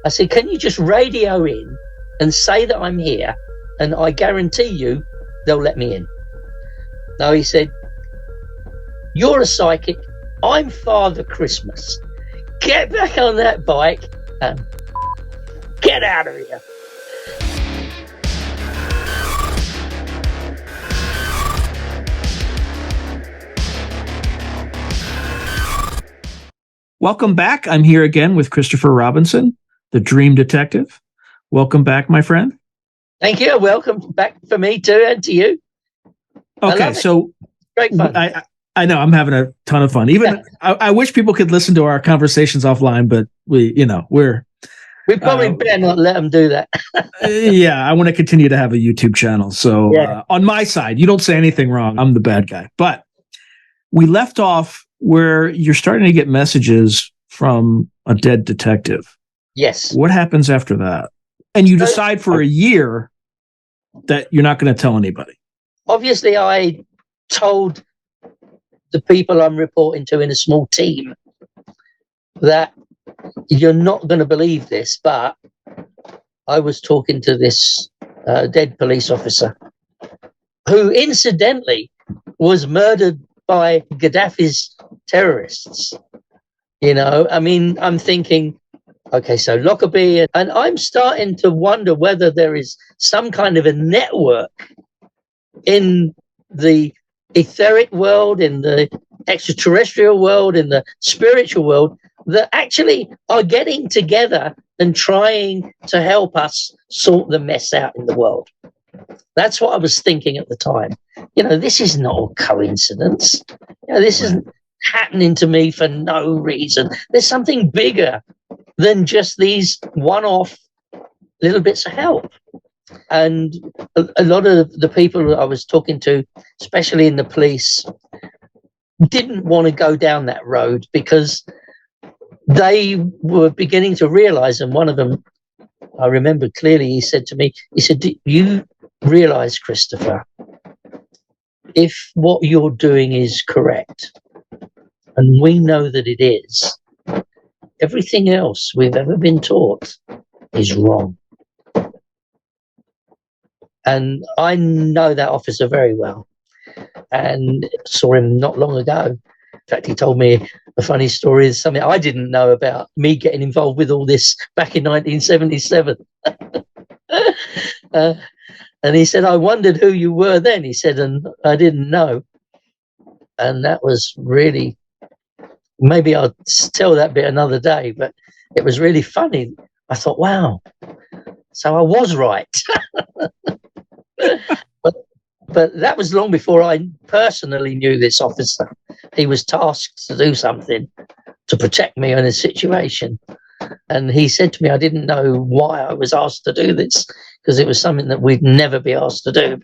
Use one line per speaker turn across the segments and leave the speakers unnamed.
I said, can you just radio in and say that I'm here, and I guarantee you they'll let me in. No, he said, you're a psychic, I'm Father Christmas. Get back on that bike and get out of here.
Welcome back. I'm here again with Christopher Robinson, the Dream Detective. Welcome back, my friend.
Thank you. Welcome back for me too, and to you.
Okay, so
great fun.
I know I'm having a ton of fun. Even I wish people could listen to our conversations offline, but we
probably better not let them do that.
Yeah, I want to continue to have a YouTube channel. So on my side, you don't say anything wrong. I'm the bad guy. But we left off where you're starting to get messages from a dead detective.
Yes.
What happens after that? And you decide for a year that you're not going to tell anybody.
Obviously, I told the people I'm reporting to in a small team that you're not going to believe this, but I was talking to this dead police officer who incidentally was murdered by Gaddafi's terrorists. I mean, I'm thinking, okay, so Lockerbie, and I'm starting to wonder whether there is some kind of a network in the etheric world, in the extraterrestrial world, in the spiritual world, that actually are getting together and trying to help us sort the mess out in the world. That's what I was thinking at the time. This is not a coincidence. This isn't happening to me for no reason. There's something bigger than just these one-off little bits of help. And a lot of the people I was talking to, especially in the police, didn't want to go down that road because they were beginning to realize, and one of them, I remember clearly, he said to me, do you realize, Christopher, if what you're doing is correct, and we know that it is, everything else we've ever been taught is wrong. And I know that officer very well and saw him not long ago. In fact, he told me a funny story, something I didn't know about me getting involved with all this back in 1977. And he said, I wondered who you were then. He said, and I didn't know. And that was really, maybe I'll tell that bit another day, but it was really funny. I thought, wow, so I was right. But that was long before I personally knew this officer. He was tasked to do something to protect me in a situation. And he said to me, I didn't know why I was asked to do this, because it was something that we'd never be asked to do.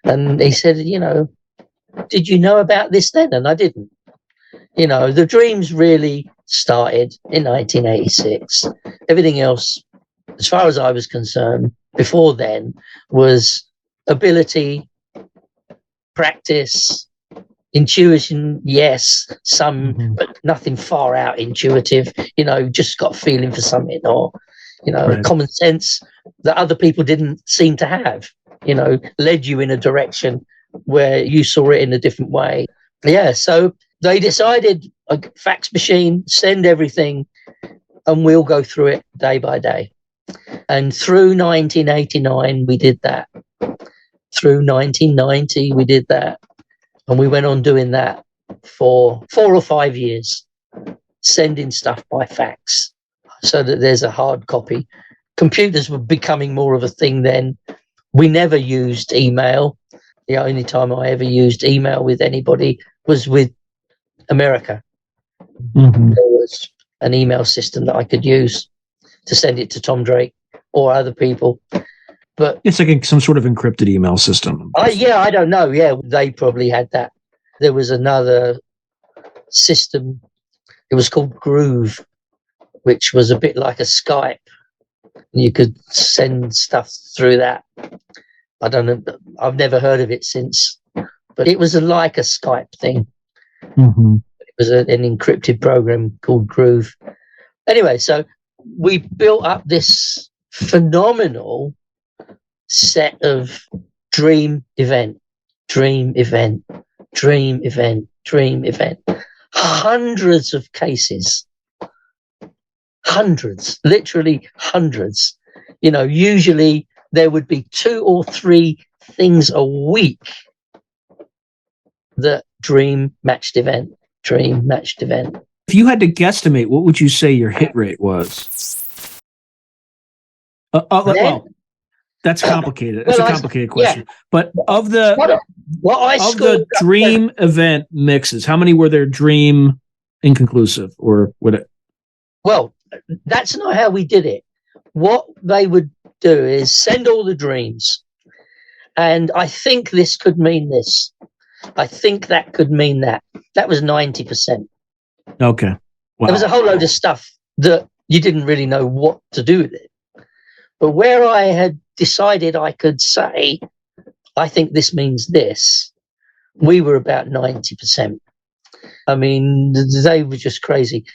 And he said, did you know about this then? And I didn't. The dreams really started in 1986. Everything else, as far as I was concerned, before then was ability, practice, intuition, yes, some, but nothing far out intuitive. Just got a feeling for something, or common sense that other people didn't seem to have, led you in a direction where you saw it in a different way. Yeah, so they decided a fax machine, send everything, and we'll go through it day by day. And through 1989, we did that. Through 1990, we did that. And we went on doing that for 4 or 5 years, sending stuff by fax so that there's a hard copy. Computers were becoming more of a thing then. We never used email. The only time I ever used email with anybody was with America. There was an email system that I could use to send it to Tom Drake or other people. But
it's like some sort of encrypted email system.
I don't know. Yeah, they probably had that. There was another system. It was called Groove, which was a bit like a Skype. You could send stuff through that. I don't know. I've never heard of it since. But it was like a Skype thing. It was an encrypted program called Groove. Anyway, so we built up this phenomenal set of dream event, hundreds of cases, literally hundreds. Usually there would be 2 or 3 things a week that dream matched event.
If you had to guesstimate, what would you say your hit rate was? Well, that's complicated. It's a complicated question. Yeah. But of the dream event mixes, how many were there dream inconclusive, or would it?
Well, that's not how we did it. What they would do is send all the dreams, and I think this could mean this. I think that could mean that. That was 90%.
Okay. Wow.
There was a whole load of stuff that you didn't really know what to do with it. But where I had decided I could say, I think this means this, we were about 90%. I mean, they were just crazy.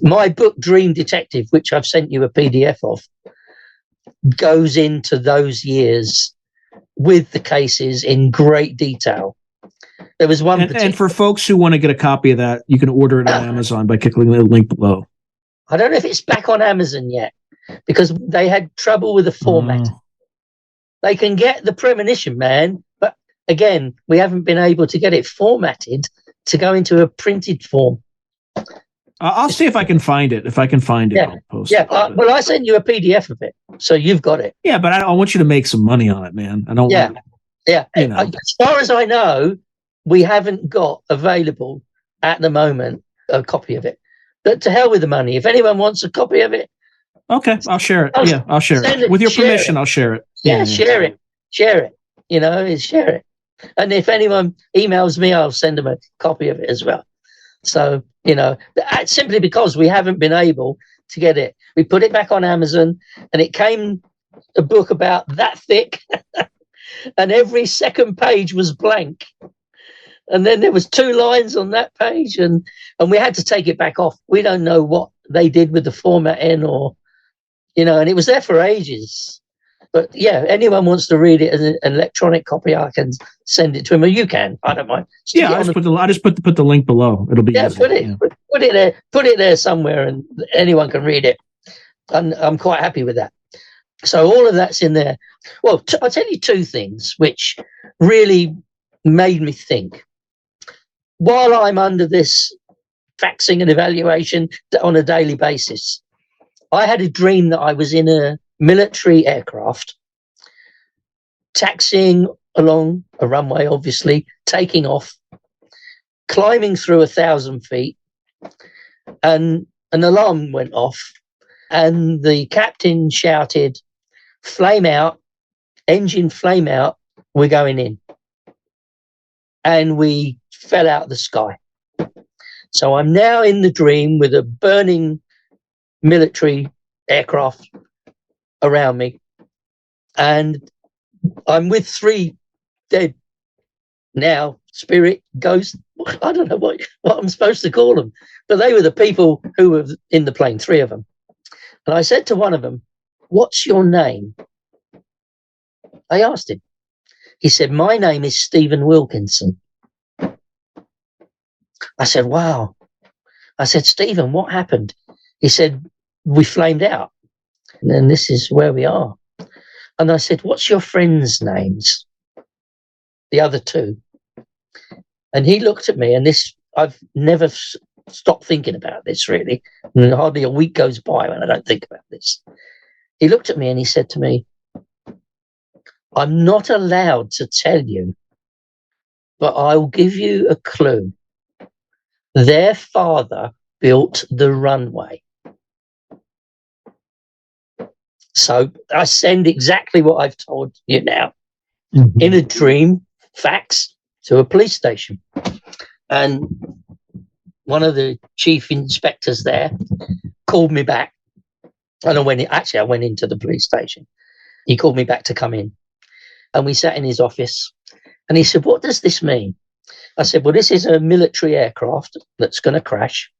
My book, Dream Detective, which I've sent you a PDF of, goes into those years with the cases in great detail. There was one,
and for folks who want to get a copy of that, you can order it on Amazon by clicking the link below.
I don't know if it's back on Amazon yet, because they had trouble with the format. They can get the Premonition, man, but again, we haven't been able to get it formatted to go into a printed form.
I'll see if I can find it. If I can find it, I'll post it.
Well, I sent you a PDF of it, so you've got it.
Yeah, but I want you to make some money on it, man. I don't want
As far as I know, we haven't got available at the moment a copy of it. But to hell with the money. If anyone wants a copy of it,
okay, I'll share it. I'll share it. With your permission, I'll share it.
Share it. Share it. Share it. And if anyone emails me, I'll send them a copy of it as well. So, simply because we haven't been able to get it. We put it back on Amazon, and it came a book about that thick, and every second page was blank. And then there was 2 lines on that page, and we had to take it back off. We don't know what they did with the formatting, or, and it was there for ages. But yeah, anyone wants to read it as an electronic copy, I can send it to him, or you can. I don't mind.
I just put the link below. It'll be easy.
Put it there. Put it there somewhere, and anyone can read it. And I'm quite happy with that. So all of that's in there. Well, I'll tell you 2 things which really made me think. While I'm under this faxing and evaluation on a daily basis, I had a dream that I was in a military aircraft, taxiing along a runway, obviously, taking off, climbing through 1,000 feet, and an alarm went off, and the captain shouted, "Flame out, engine flame out, we're going in." And we fell out of the sky. So I'm now in the dream with a burning military aircraft around me, and I'm with 3 dead now spirit ghosts. I don't know what I'm supposed to call them, but they were the people who were in the plane, 3 of them. And I said to one of them, "What's your name?" I asked him. He said, "My name is Stephen Wilkinson." I said, "Wow." I said, "Stephen, what happened?" He said, "We flamed out. And then this is where we are." And I said, "What's your friends' names?" The other 2. And he looked at me, and this, I've never stopped thinking about this, really. And hardly a week goes by when I don't think about this. He looked at me and he said to me, "I'm not allowed to tell you, but I'll give you a clue. Their father built the runway." So I send exactly what I've told you now in a dream fax to a police station. And one of the chief inspectors there called me back. And I went into the police station. He called me back to come in. And we sat in his office. And he said, "What does this mean?" I said, "Well, this is a military aircraft that's going to crash."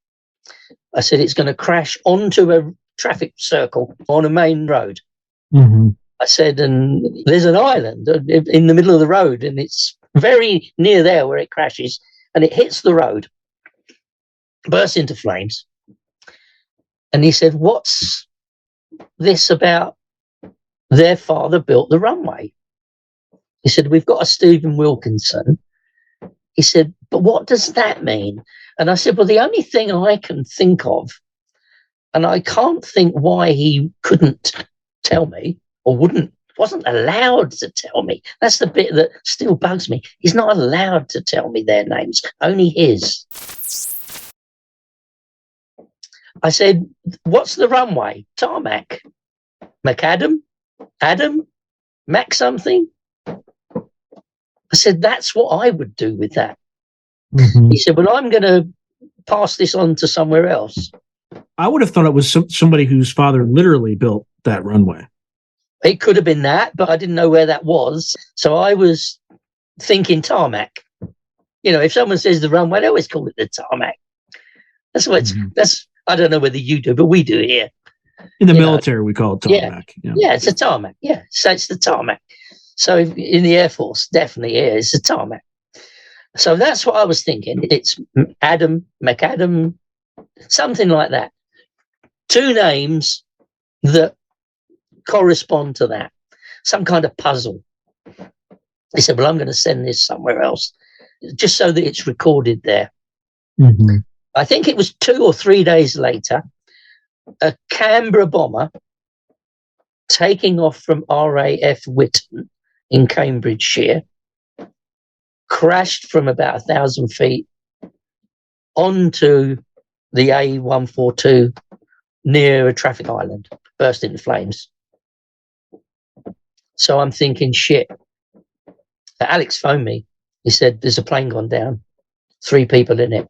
I said, "It's going to crash onto traffic circle on a main road.
Mm-hmm.
I said, and there's an island in the middle of the road, and it's very near there where it crashes, and it hits the road, bursts into flames. And he said, what's this about their father built the runway? He said, we've got a Stephen Wilkinson. He said, but what does that mean? And I said, well, the only thing I can think of, and I can't think why he couldn't tell me or wasn't allowed to tell me. That's the bit that still bugs me. He's not allowed to tell me their names, only his. I said, what's the runway? Tarmac. McAdam? Adam? Mac something? I said, that's what I would do with that. Mm-hmm. He said, well, I'm going to pass this on to somewhere else.
I would have thought it was somebody whose father literally built that runway.
It could have been that, but I didn't know where that was. So I was thinking tarmac. You know, if someone says the runway, they always call it the tarmac. That's what that's, I don't know whether you do, but we do here.
In the military, we call it tarmac.
Yeah, it's a tarmac. Yeah, so it's the tarmac. So in the Air Force, definitely, yeah, it's a tarmac. So that's what I was thinking. It's Adam, McAdam, something like that. Two names that correspond to that. Some kind of puzzle. He said, well, I'm going to send this somewhere else, just so that it's recorded there. Mm-hmm. I think it was 2 or 3 days later, a Canberra bomber taking off from RAF Whitton in Cambridgeshire crashed from about 1,000 feet onto the A142 near a traffic island, burst into flames. So I'm thinking, shit. Alex phoned me. He said, there's a plane gone down, 3 people in it.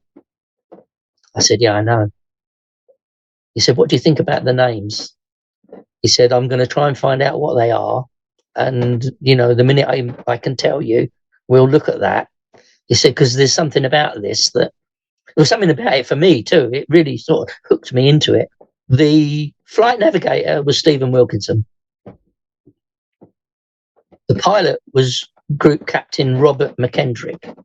I said, yeah, I know. He said, what do you think about the names? He said, I'm going to try and find out what they are. And, you know, the minute I can tell you, we'll look at that. He said, because there's something about this that, there was something about it for me too. It really sort of hooked me into it. The flight navigator was Stephen Wilkinson. The pilot was Group Captain Robert McKendrick.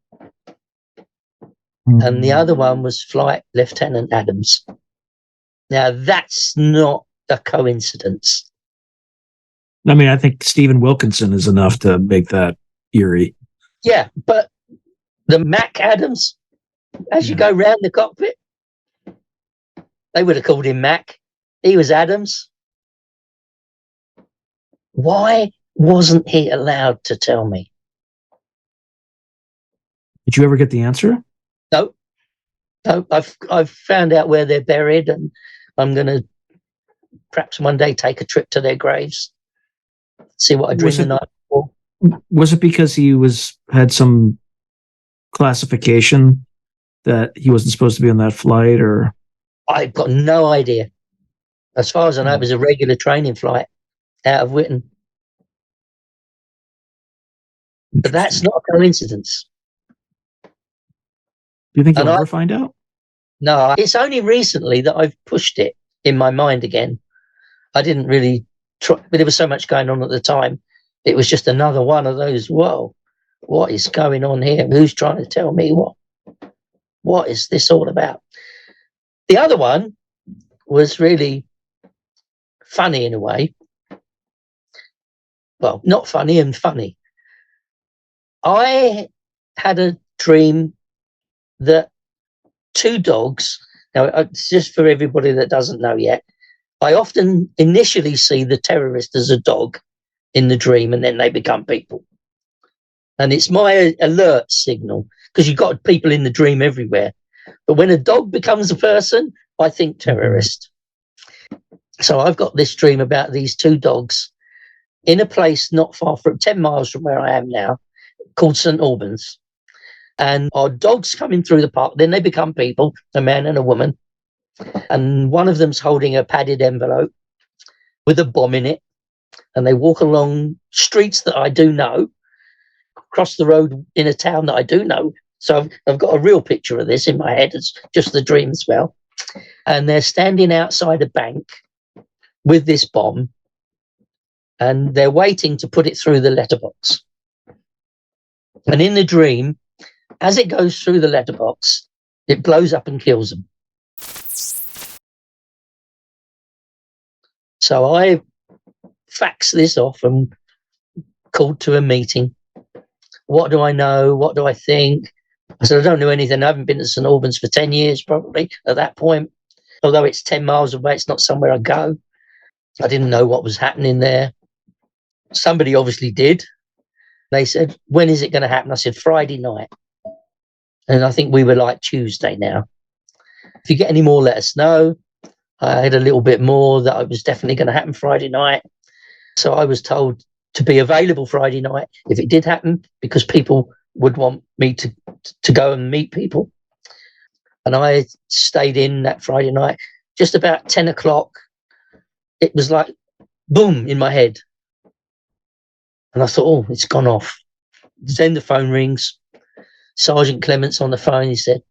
Mm-hmm. And the other one was Flight Lieutenant Adams. Now, that's not a coincidence.
I mean, I think Stephen Wilkinson is enough to make that eerie.
Yeah, but the Mac Adams, as you go round the cockpit, they would have called him Mac. He was Adams. Why wasn't he allowed to tell me?
Did you ever get the answer?
No. I've found out where they're buried, and I'm going to perhaps one day take a trip to their graves, see what I dreamed the night before.
Was it because he had some classification that he wasn't supposed to be on that flight, or?
I've got no idea. As far as I know, it was a regular training flight out of Whitton. But that's not a coincidence.
Do you think you'll ever find out?
No, it's only recently that I've pushed it in my mind again. I didn't really try, but there was so much going on at the time. It was just another one of those, whoa, what is going on here? Who's trying to tell me what? What is this all about? The other one was really funny in a way. Well, not funny and funny. I had a dream that 2 dogs, now just for everybody that doesn't know yet, I often initially see the terrorist as a dog in the dream, and then they become people. And it's my alert signal, because you've got people in the dream everywhere. But when a dog becomes a person, I think terrorist. So I've got this dream about these 2 dogs in a place not far from 10 miles from where I am now, called St Albans. And our dogs coming through the park, then they become people, a man and a woman. And one of them's holding a padded envelope with a bomb in it. And they walk along streets that I do know, across the road in a town that I do know. So I've got a real picture of this in my head. It's just the dream as well. And they're standing outside a bank with this bomb, and they're waiting to put it through the letterbox. And in the dream, as it goes through the letterbox, it blows up and kills them. So I faxed this off and called to a meeting. What do I know? What do I think? I said, I don't know anything. I haven't been to St Albans for 10 years, probably, at that point. Although it's 10 miles away, it's not somewhere I go. I didn't know what was happening there. Somebody obviously did. They said, when is it going to happen? I said, Friday night. And I think we were like Tuesday now. If you get any more, let us know. I had a little bit more that it was definitely going to happen Friday night. So I was told to be available Friday night if it did happen, because people would want me to go and meet people. And I stayed in that Friday night. Just about 10 o'clock, it was like, boom, in my head. And I thought, oh, it's gone off. Then the phone rings. Sergeant Clement's on the phone. He said,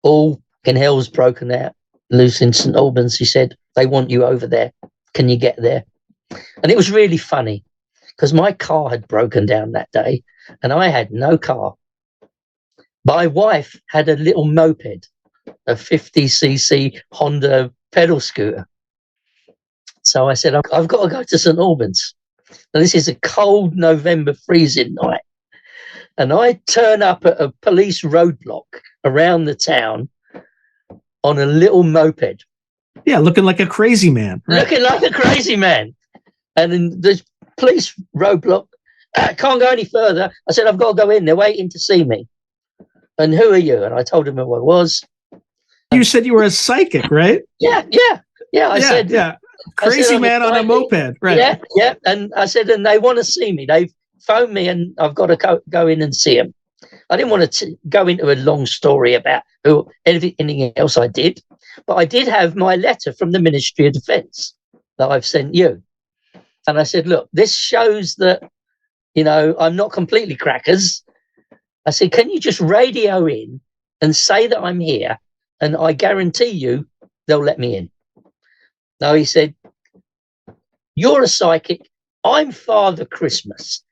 all in hell's broken out loose in St Albans. He said, they want you over there. Can you get there? And it was really funny because my car had broken down that day and I had no car. My wife had a little moped, a 50cc Honda pedal scooter. So I said, I've got to go to St Albans. And this is a cold November freezing night. And I turn up at a police roadblock around the town on a little moped.
Yeah, looking like a crazy man.
Right? Looking like a crazy man. And then the police roadblock, can't go any further. I said, I've got to go in. They're waiting to see me. And who are you? And I told them who I was.
You said you were a psychic, right?
Yeah. I said,
crazy man on a moped, right?
Yeah. And I said, and they want to see me. They've phoned me and I've got to go in and see them. I didn't want to go into a long story about anything else I did, but I did have my letter from the Ministry of Defence that I've sent you. And I said, look, this shows that, I'm not completely crackers. I said, can you just radio in and say that I'm here? And I guarantee you they'll let me in. No, he said, you're a psychic. I'm Father Christmas.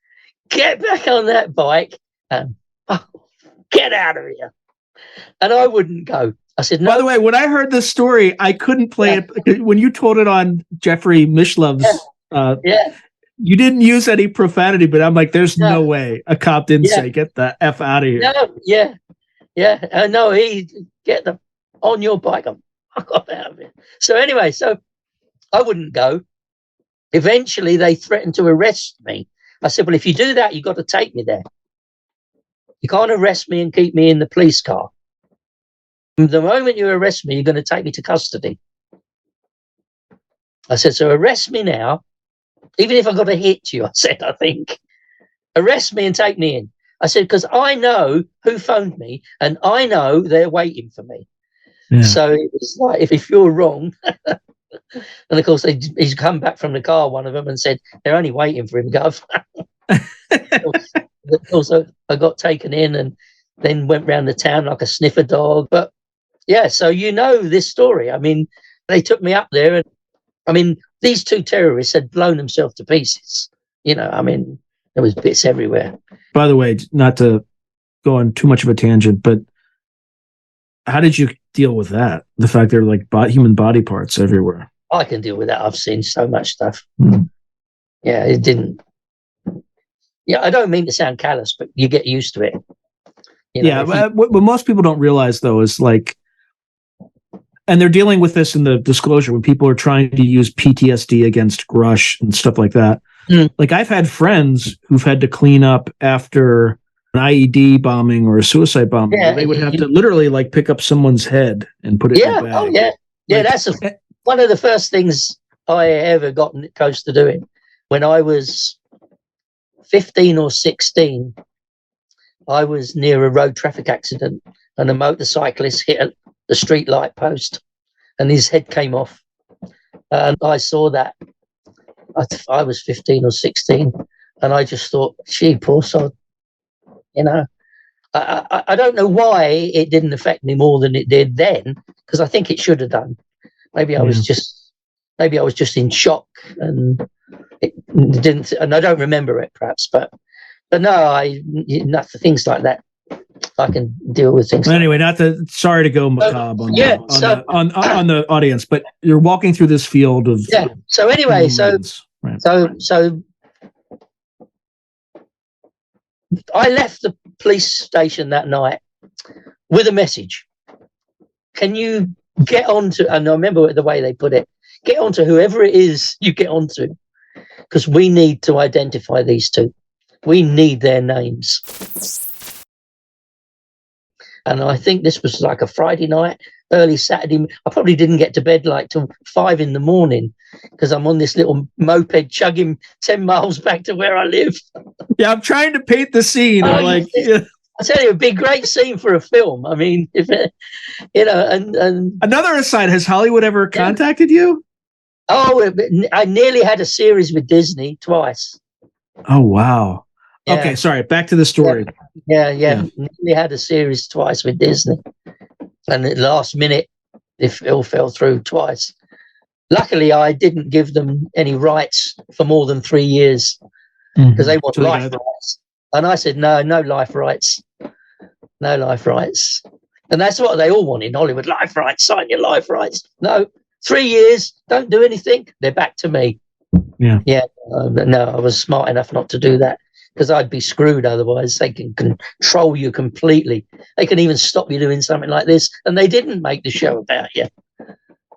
Get back on that bike and get out of here. And I wouldn't go. I said, no.
By the way, when I heard this story, I couldn't play it. When you told it on Jeffrey Mishlov's, you didn't use any profanity, but I'm like, there's no way a cop didn't say, get the F out of here.
No, no, he get on your bike. I got out of it. So anyway, I wouldn't go. Eventually, they threatened to arrest me. I said, well, if you do that, you've got to take me there. You can't arrest me and keep me in the police car. The moment you arrest me, you're going to take me to custody. I said, so arrest me now. Even if I've got to hit you, I said, I think. Arrest me and take me in. I said, because I know who phoned me and I know they're waiting for me. Yeah. So it was like, if you're wrong. And of course, he's come back from the car, one of them, and said, they're only waiting for him, Gov. Also, I got taken in and then went round the town like a sniffer dog. But yeah, so this story. I mean, they took me up there and these two terrorists had blown themselves to pieces. There was bits everywhere. By
the way, not to go on too much of a tangent, but how did you deal with that? The fact there are like human body parts everywhere.
I can deal with that. I've seen so much stuff. Mm. Yeah, it didn't. Yeah, I don't mean to sound callous, but you get used to it.
What most people don't realize, though, is like, and they're dealing with this in the disclosure when people are trying to use PTSD against Grush and stuff like that. Mm. Like, I've had friends who've had to clean up after an IED bombing or a suicide bombing. Yeah, they would have to literally like pick up someone's head and put it in a bag.
Oh, yeah. Yeah, that's one of the first things I ever got close to doing. When I was 15 or 16, I was near a road traffic accident and a motorcyclist hit the street light post and his head came off. And I saw that. I was 15 or 16 and I just thought, gee, poor sod. I don't know why it didn't affect me more than it did then, because I think it should have done. Maybe I was just maybe I was just in shock and it didn't, and I don't remember it perhaps, but no, things like that. I can deal with things.
Anyway, sorry to go macabre on the audience, but you're walking through this field of
So anyway,
right.
so I left the police station that night with a message. Can you get on to? And I remember the way they put it. Get on to whoever it is you get on to, because we need to identify these two. We need their names. And I think this was like a Friday night, early Saturday. I probably didn't get to bed like till 5 a.m. because I'm on this little moped chugging 10 miles back to where I live.
Yeah, I'm trying to paint the scene. I'm like, yeah.
I tell you, it'd be a great scene for a film. I mean, if it, and
another aside, has Hollywood ever contacted you?
Oh, I nearly had a series with Disney twice.
Oh, wow. Yeah. Okay, sorry. Back to the story.
Yeah. Nearly had a series twice with Disney. And at the last minute, it all fell through twice. Luckily, I didn't give them any rights for more than 3 years because they want life rights. And I said, no life rights. No life rights. And that's what they all want in Hollywood. Life rights, sign your life rights. No, 3 years, don't do anything. They're back to me.
Yeah.
No, I was smart enough not to do that because I'd be screwed otherwise. They can control you completely. They can even stop you doing something like this. And they didn't make the show about you.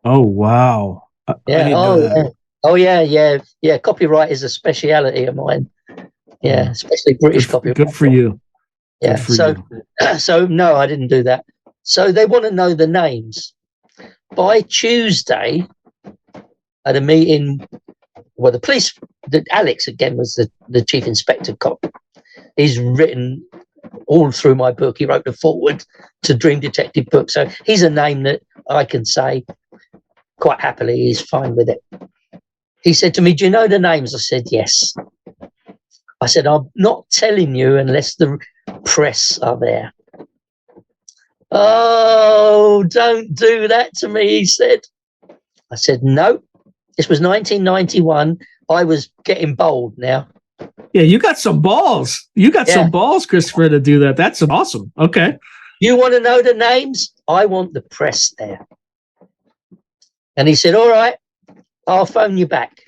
Oh, wow.
Yeah. Yeah. Copyright is a speciality of mine. Yeah, especially British copyright.
Good for you.
Yeah. So no, I didn't do that. So they want to know the names. By Tuesday, at a meeting, well, the police, Alex again was the chief inspector cop. He's written all through my book. He wrote the foreword to Dream Detective book. So he's a name that I can say quite happily. He's fine with it. He said to me, do you know the names? I said, yes. I said, I'm not telling you unless the press are there. Oh, don't do that to me, he said. I said, no. This was 1991. I was getting bold now.
Yeah, you got some balls. Some balls, Christopher, to do that. That's awesome. Okay.
You want to know the names? I want the press there. And he said, all right, I'll phone you back.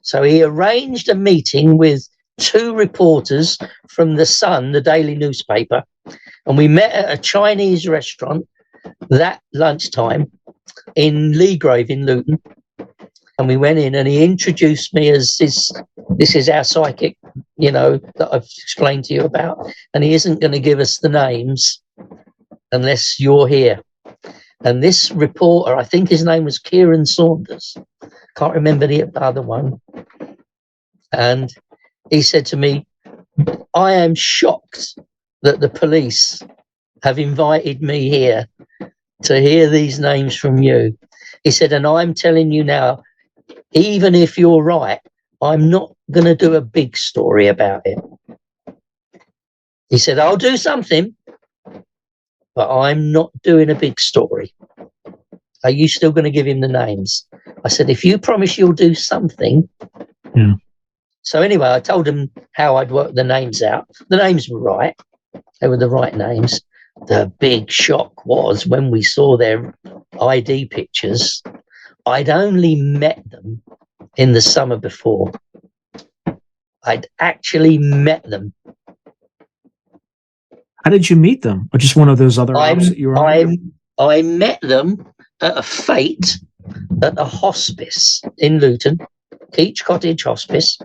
So he arranged a meeting with 2 reporters from The Sun, the daily newspaper, and we met at a Chinese restaurant that lunchtime in Leagrave in Luton. And we went in and he introduced me as this is our psychic, that I've explained to you about. And he isn't going to give us the names unless you're here. And this reporter, I think his name was Kieran Saunders. Can't remember the other one. And he said to me, I am shocked that the police have invited me here to hear these names from you. He said, and I'm telling you now, even if you're right, I'm not going to do a big story about it. He said, I'll do something, but I'm not doing a big story. Are you still going to give him the names? I said, if you promise you'll do something.
Yeah.
So anyway, I told him how I'd worked the names out. The names were right. They were the right names. The big shock was when we saw their ID pictures, I'd only met them in the summer before. I'd actually met them.
How did you meet them? Or just one of those other apps that you were on?
I met them at a fete at a hospice in Luton, Keach Cottage Hospice.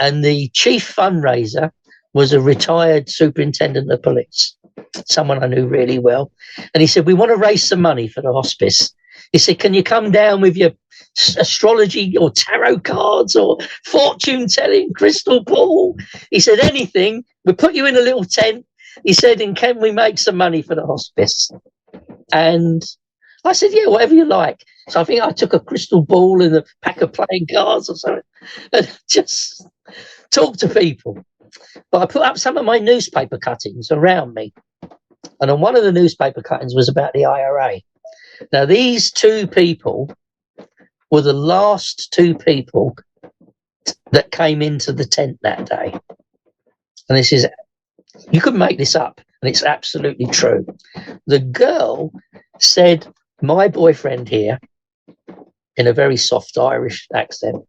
And the chief fundraiser was a retired superintendent of police, someone I knew really well. And he said, we want to raise some money for the hospice. He said, can you come down with your astrology or tarot cards or fortune telling, crystal ball? He said, anything. We'll put you in a little tent. He said, and can we make some money for the hospice? And I said, yeah, whatever you like. So I think I took a crystal ball and a pack of playing cards or something and just talked to people. But I put up some of my newspaper cuttings around me. And on one of the newspaper cuttings was about the IRA. Now, these 2 people were the last two people that came into the tent that day. And this is, you couldn't make this up, and it's absolutely true. The girl said, my boyfriend here, in a very soft Irish accent,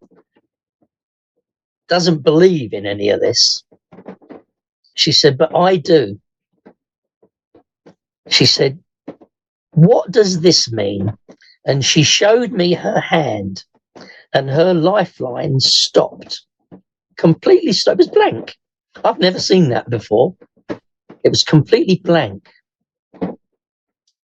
doesn't believe in any of this. She said, but I do. She said, what does this mean? And she showed me her hand, and her lifeline stopped. Completely stopped. It was blank. I've never seen that before. It was completely blank.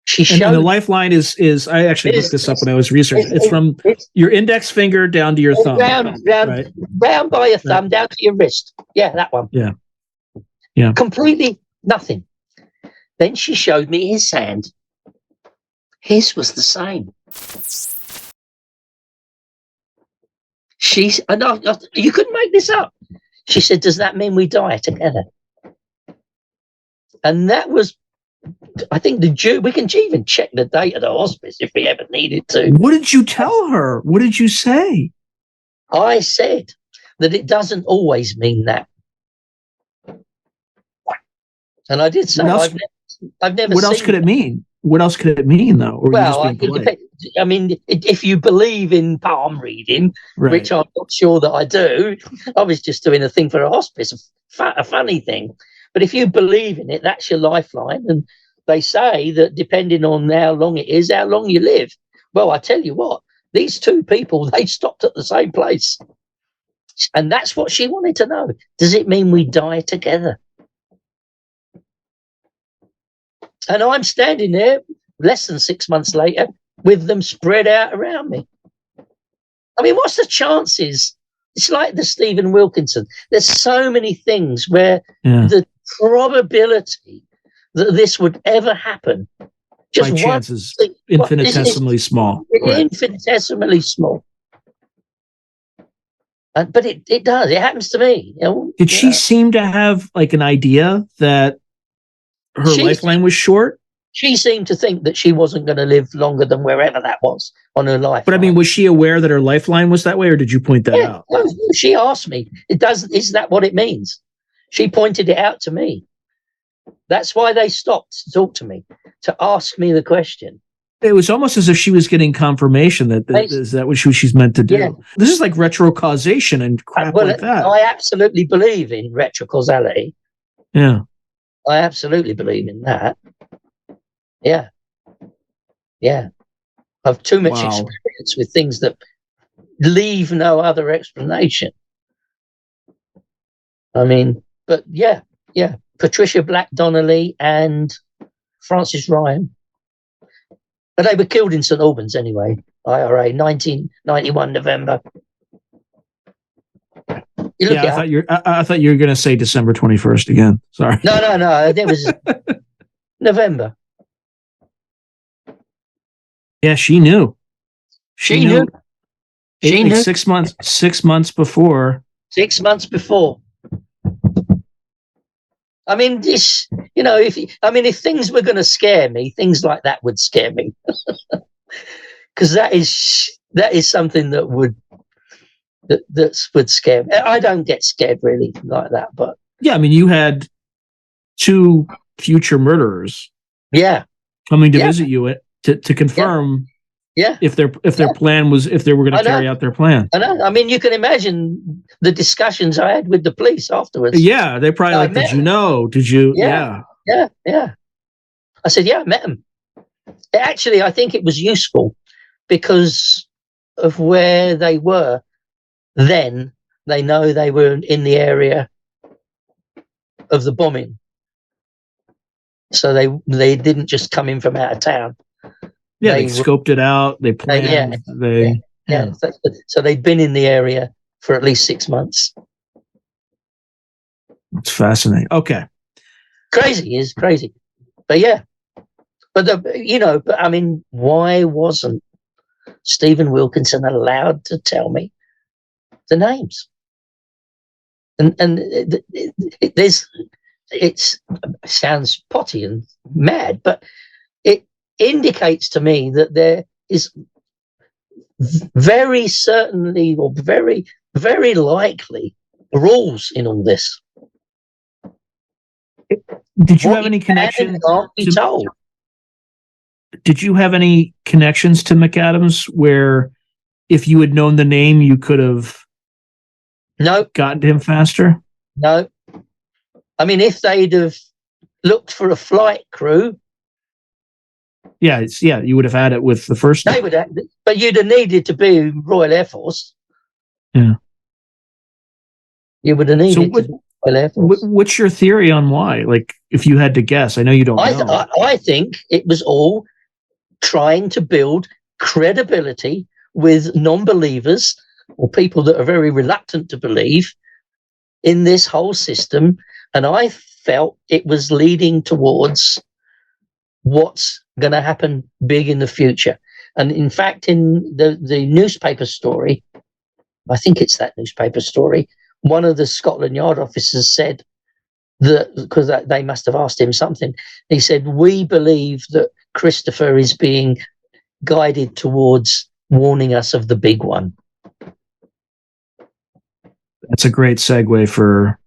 She showed,
and the lifeline is I actually looked this up when I was researching. It's from your index finger down to your thumb.
Round by your thumb, down to your wrist. Yeah, that one.
Yeah. Yeah.
Completely nothing. Then she showed me his hand. His was the same. You couldn't make this up. She said, does that mean we die together? And that was, I think, we can even check the date of the hospice if we ever needed to.
What did you tell her? What did you say?
I said that it doesn't always mean that. And I did say, I've never
What else could it mean? What else could it mean, though? Or
well, I mean, if you believe in palm reading,
right,
which I'm not sure that I do, I was just doing a thing for a hospice, a funny thing. But if you believe in it, that's your lifeline. And they say that depending on how long it is, how long you live. Well, I tell you what, these two people, they stopped at the same place. And that's what she wanted to know. Does it mean we die together? And I'm standing there less than 6 months later with them spread out around me. I mean, what's the chances? It's like the Stephen Wilkinson. There's so many things where the probability that this would ever happen, just
my chance is infinitesimally small.
Infinitesimally small. But it does. It happens to me.
Did she seem to have like an idea that her lifeline was short?
She seemed to think that she wasn't going to live longer than wherever that was on her life.
But I mean, was she aware that her lifeline was that way, or did you point that out?
No, she asked me. Is that what it means? She pointed it out to me. That's why they stopped to talk to me, to ask me the question.
It was almost as if she was getting confirmation that is that what she's meant to do. Yeah. This is like retrocausation and crap like that.
I absolutely believe in retrocausality.
Yeah.
I absolutely believe in that. Yeah. Yeah. I've too much experience with things that leave no other explanation. I mean, but yeah. Patricia Black Donnelly and Francis Ryan. But they were killed in St Albans anyway. IRA, 1991 November.
I thought you were going to say December 21st again. Sorry.
No. It was November.
Yeah, she knew.
She knew. She knew.
6 months. 6 months before.
6 months before. I mean, if things were going to scare me, things like that would scare me, because that is something that would scare me. I don't get scared really like that, but
yeah, I mean, you had two future murderers, coming to visit you to confirm, if their plan was, if they were going to carry out their plan.
I know. I mean, you can imagine the discussions I had with the police afterwards.
Yeah, they probably did you know? Did you?
Yeah. I said, I met them. Actually, I think it was useful because of where they were. Then they know they were in the area of the bombing, so they didn't just come in from out of town.
Yeah, they scoped it out. They planned.
So they'd been in the area for at least 6 months.
It's fascinating. Okay,
crazy, but yeah, but I mean, why wasn't Stephen Wilkinson allowed to tell me the names? And it sounds potty and mad, but it indicates to me that there is very certainly, or very, very likely, rules in all this.
Did you have any connection?
Can't be told.
Did you have any connections to McAdams where, if you had known the name, you could have gotten to him faster?
No. I mean, if they'd have looked for a flight crew,
you would have had it with the first.
They would have, but you'd have needed to be Royal Air Force.
Yeah,
you would have needed to be Royal Air Force.
What's your theory on why? Like, if you had to guess, I know you don't know.
I think it was all trying to build credibility with non-believers or people that are very reluctant to believe in this whole system, and I felt it was leading towards what's going to happen big in the future. And in fact, in the newspaper story, I think it's that newspaper story, one of the Scotland Yard officers said that, because they must have asked him something, he said, "We believe that Christopher is being guided towards warning us of the big one."
That's a great segue for,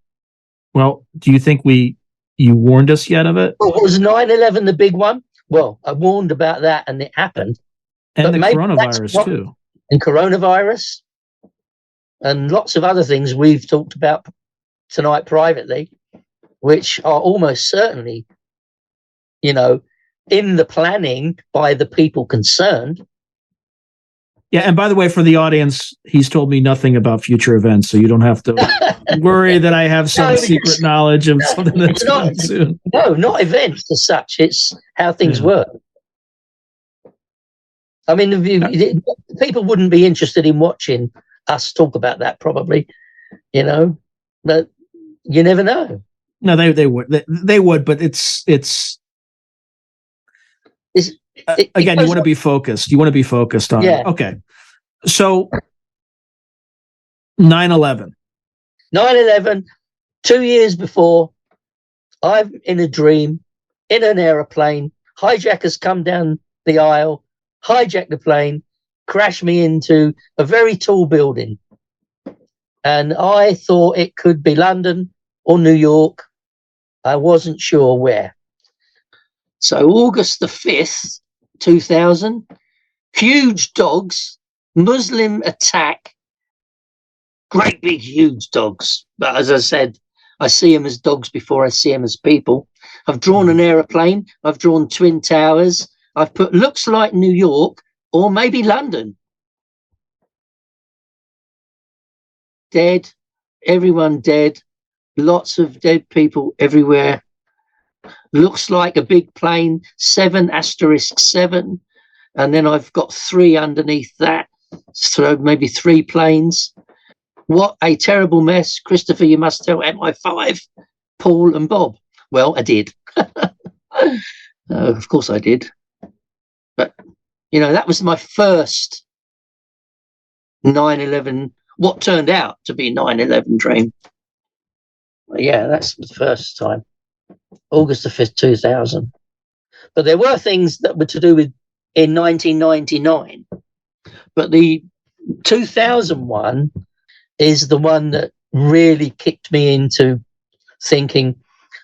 well, do you think you warned us yet of it?
Well, was 9/11 the big one? Well, I warned about that and it happened.
And the coronavirus too.
And coronavirus and lots of other things we've talked about tonight privately, which are almost certainly, in the planning by the people concerned.
Yeah, and by the way, for the audience, he's told me nothing about future events, so you don't have to worry that I have some secret knowledge of something that's coming soon.
No, not events as such. It's how things work. I mean, people wouldn't be interested in watching us talk about that, probably, but you never know.
No, they would. They would, but it's again, you want to be focused. You want to be focused on.
Yeah.
Okay. So 9/11.
9/11, 2 years before, I'm in a dream, in an aeroplane. Hijackers come down the aisle, hijack the plane, crash me into a very tall building. And I thought it could be London or New York. I wasn't sure where. So August the 5th, 2000, huge dogs, Muslim attack, great big huge dogs. But as I said, I see them as dogs before I see them as people. I've drawn an aeroplane. I've drawn Twin Towers. I've put looks like New York or maybe London. Dead, everyone dead, lots of dead people everywhere. Looks like a big plane, 7*7, and then I've got 3 underneath that, so maybe 3 planes. What a terrible mess. Christopher, you must tell MI5, Paul and Bob. Well, I did. Of course I did. But, that was my first 9/11, what turned out to be 9/11 dream. Well, yeah, that's the first time. August the 5th, 2000. But there were things that were to do with in 1999. But the 2001 is the one that really kicked me into thinking,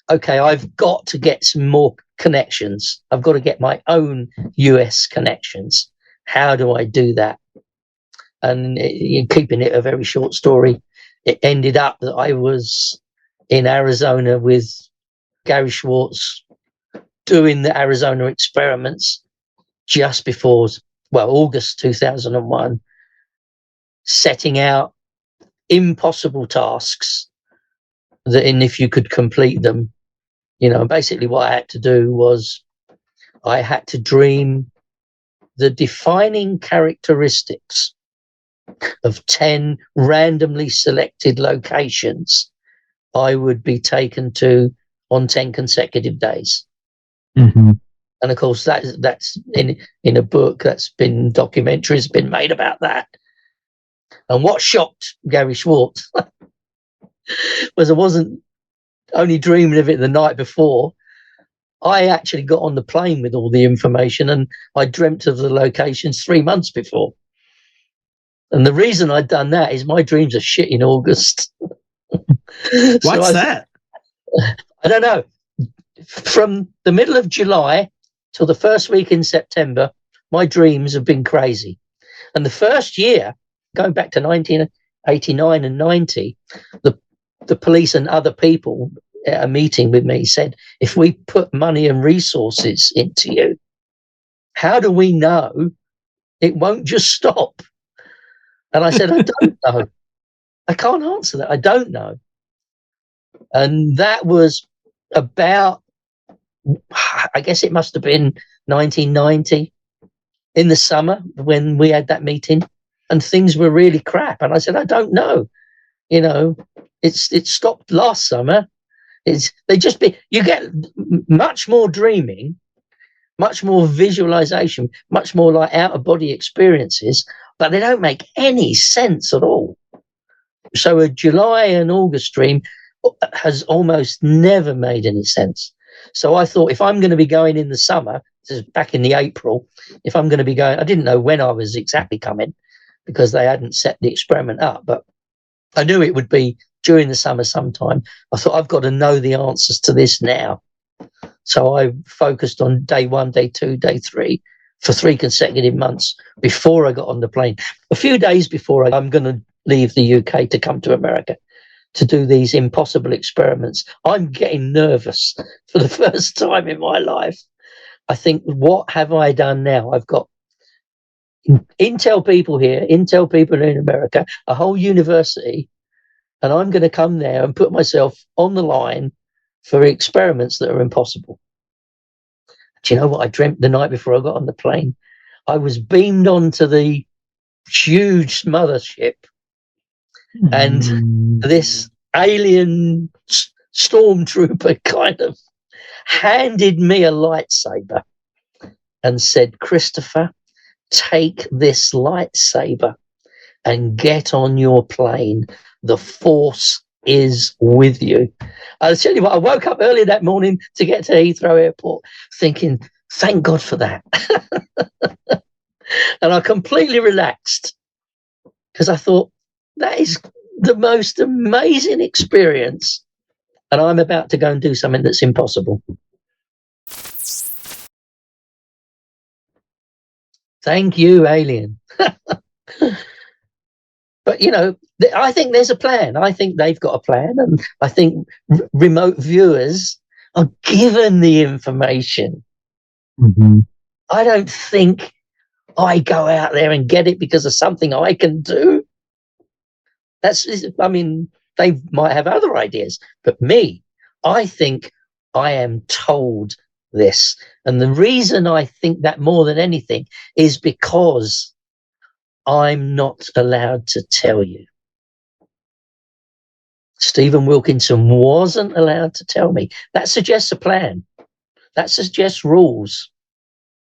okay, I've got to get some more connections. I've got to get my own US connections. How do I do that? And keeping it a very short story, it ended up that I was in Arizona with Gary Schwartz doing the Arizona experiments just before, August 2001, setting out impossible tasks that, and if you could complete them, basically what I had to do was I had to dream the defining characteristics of 10 randomly selected locations I would be taken to on 10 consecutive days.
Mm-hmm.
And of course, that's in a book, that's been documentaries been made about that. And what shocked Gary Schwartz was I wasn't only dreaming of it the night before. I actually got on the plane with all the information, and I dreamt of the locations 3 months before. And the reason I'd done that is my dreams are shit in August.
What's that?
I don't know. From the middle of July till the first week in September, my dreams have been crazy. And the first year, going back to 1989 and 90, the police and other people at a meeting with me said, if we put money and resources into you, how do we know it won't just stop? And I said, I don't know. I can't answer that. I don't know. And that was about, I guess it must have been 1990 in the summer when we had that meeting, and things were really crap. And I said, I don't know. You know, it stopped last summer. You get much more dreaming, much more visualization, much more like out of body experiences, but they don't make any sense at all. So a July and August dream has almost never made any sense. So I thought, if I'm going to be going in the summer, this is back in the April, if I'm going to be going, I didn't know when I was exactly coming because they hadn't set the experiment up, but I knew it would be during the summer sometime. I thought, I've got to know the answers to this now. So I focused on day 1, day 2, day 3 for 3 consecutive months before I got on the plane. A few days before I'm going to leave the UK to come to America to do these impossible experiments, I'm getting nervous for the first time in my life. I think, what have I done now? I've got Intel people here, Intel people in America, a whole university, and I'm going to come there and put myself on the line for experiments that are impossible. Do you know what I dreamt the night before I got on the plane? I was beamed onto the huge mothership, and this alien stormtrooper kind of handed me a lightsaber and said, Christopher, take this lightsaber and get on your plane. The Force is with you. I'll tell you what, I woke up early that morning to get to Heathrow Airport thinking, thank God for that. And I completely relaxed because I thought, that is the most amazing experience, and I'm about to go and do something that's impossible. Thank you, alien. But, you know, I think there's a plan. I think they've got a plan, and I think remote viewers are given the information.
Mm-hmm.
I don't think I go out there and get it because of something I can do. I mean, they might have other ideas, but me, I think I am told this. And the reason I think that more than anything is because I'm not allowed to tell you. Stephen Wilkinson wasn't allowed to tell me. That suggests a plan. That suggests rules.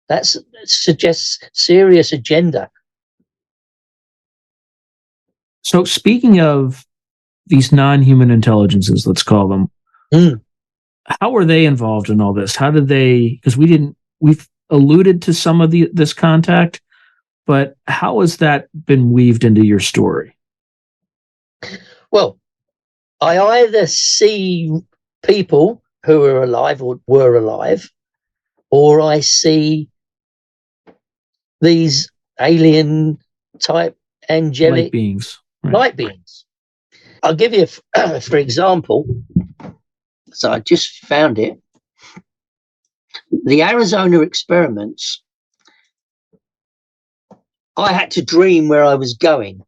That suggests serious agenda.
So speaking of these non-human intelligences, let's call them, how are they involved in all this? How did they, because we've alluded to some of this contact, but how has that been weaved into your story?
Well, I either see people who are alive or were alive, or I see these alien type angelic
light beings. Right.
Light beings. I'll give you, for example, so I just found it. The Arizona experiments, I had to dream where I was going.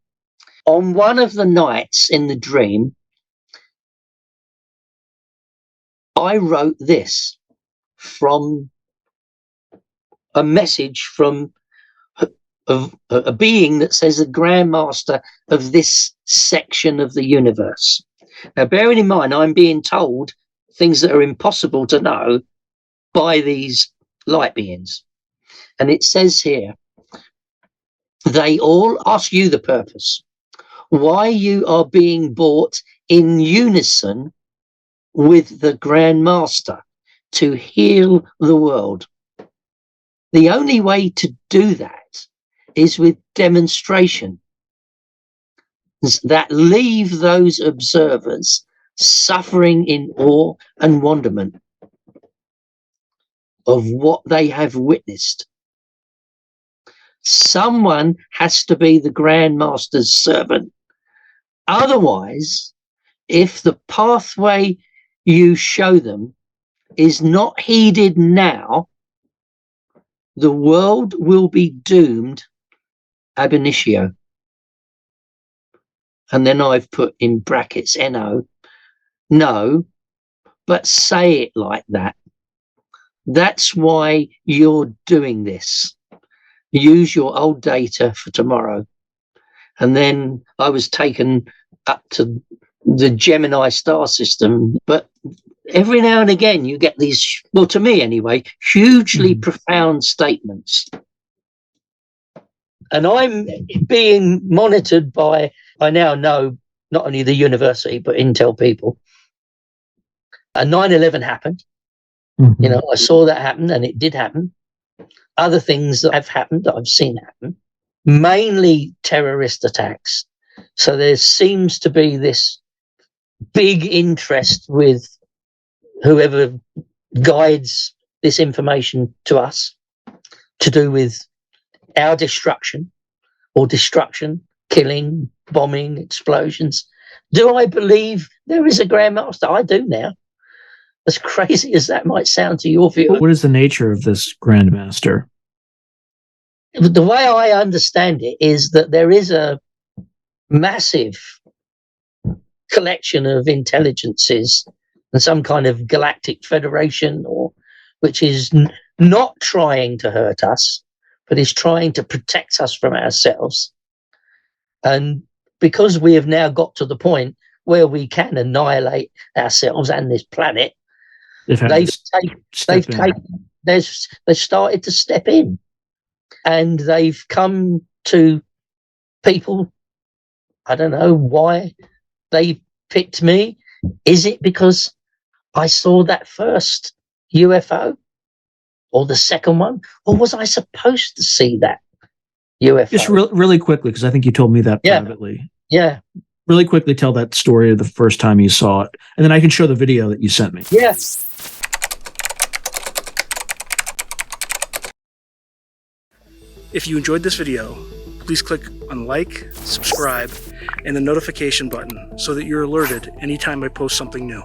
On one of the nights in the dream, I wrote this from a message from a being that says the Grand Master of this section of the universe. Now, bearing in mind, I'm being told things that are impossible to know by these light beings. And it says here, they all ask you the purpose, why you are being brought in unison with the Grand Master to heal the world. The only way to do that is with demonstration. that leave those observers suffering in awe and wonderment of what they have witnessed. Someone has to be the Grand Master's servant. Otherwise, if the pathway you show them is not heeded now, the world will be doomed ab initio. And then I've put in brackets NO. No, but say it like that. That's why you're doing this. Use your old data for tomorrow. And then I was taken up to the Gemini star system. But every now and again, you get these, well, to me anyway, hugely profound statements. And I'm being monitored by, I now know, not only the university, but Intel people. And 9/11 happened. Mm-hmm. You know, I saw that happen, and it did happen. Other things that have happened that I've seen happen, mainly terrorist attacks. So there seems to be this big interest with whoever guides this information to us to do with our destruction, killing, bombing, explosions. Do I believe there is a Grand Master? I do now. As crazy as that might sound to your view.
What is the nature of this Grand Master?
The way I understand it is that there is a massive collection of intelligences and some kind of galactic federation, or which is not trying to hurt us, but is trying to protect us from ourselves. And because we have now got to the point where we can annihilate ourselves and this planet, they've started to step in, and they've come to people. I don't know why they picked me. Is it because I saw that first UFO, or the second one, or was I supposed to see that UFO?
Just really quickly, because I think you told me that privately.
Yeah.
Really quickly tell that story of the first time you saw it, and then I can show the video that you sent me.
Yes.
If you enjoyed this video, please click on like, subscribe, and the notification button so that you're alerted anytime I post something new.